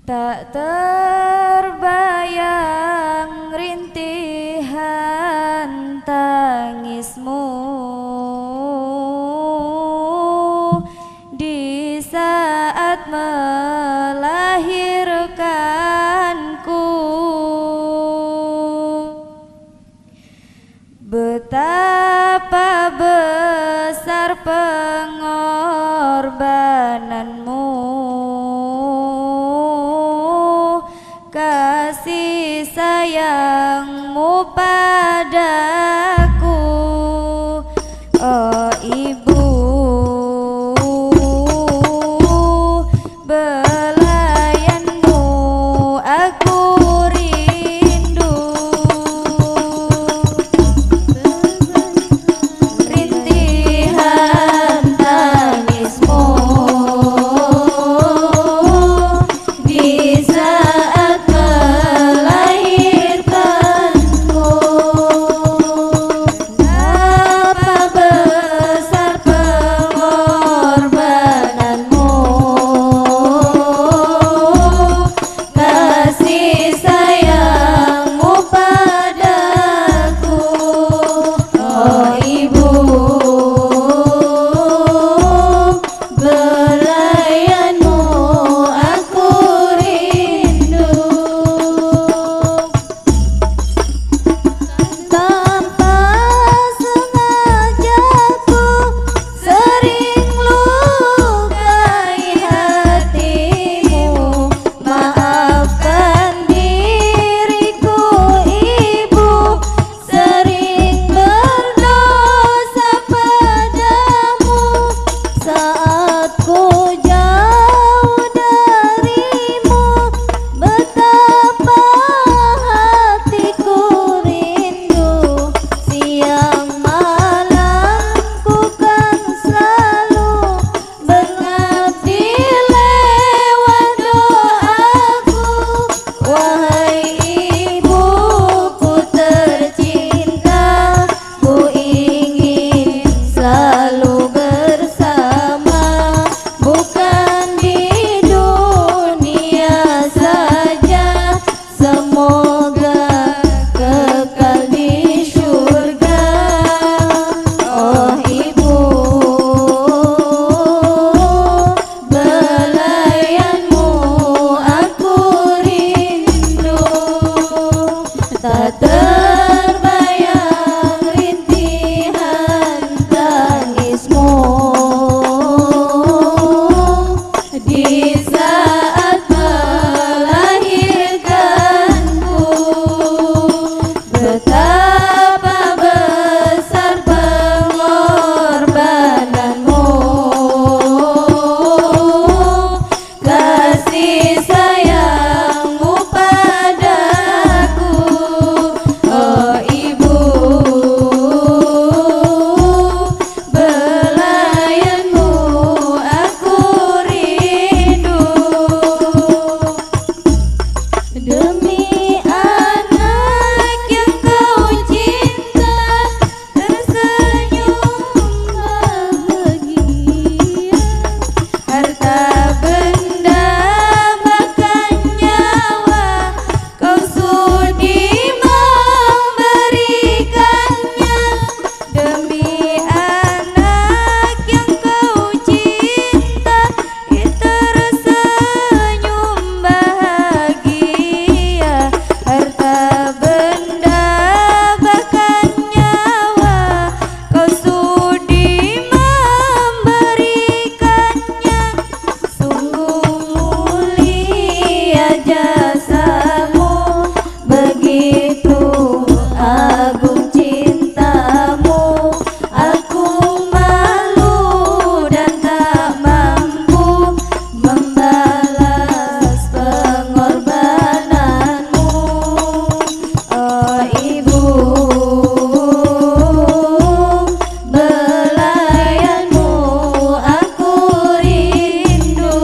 Tak terbayang rintihan tangismu di saat melahirkanku. Betapa besar pengorbananmu, kasih sayangmu padaku, oh ibu. Belayanmu aku rindu, rintihan tangismu di saat melahirkanku. Betapa besar pengorbananmu, kasih sayangmu padaku, oh ibu. Belayanmu aku rindu. Tanpa sengaja ku sering lukai hatimu. Maafkan diriku ibu, sering berdosa padamu. Saat ku jauh darimu, betapa hatiku rindu. Siang malam ku kan selalu mengabdi lewat doaku. Wahai ibuku tercinta, ku ingin selalu bersama, bukan di dunia saja. Semoga kekal di surga, oh ibu. Belayanmu aku rindu. Tak terbayang rintihan tangismu di saat melahirkanku. Betapa besar pengorbananmu, kasih sayangmu padaku, oh ibu. Belayanmu aku rindu. Demi anak yang kau cinta, tersenyum bahagia. Harta benda bahkan nyawa, kau sudi memberikannya. Demi anak yang kau cinta, tersenyum bahagia. Harta benda bahkan nyawa, kau sudi memberikannya. Sungguh mulia jasamu, begitu agung cintamu. Aku malu dan tak mampu membalas pengorbananmu, oh ibu. Belayanmu aku rindu.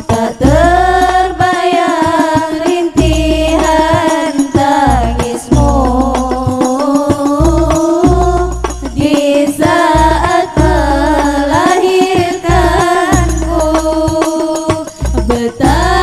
Tak terbayang rintihan tangismu di saat melahirkanku. Betapa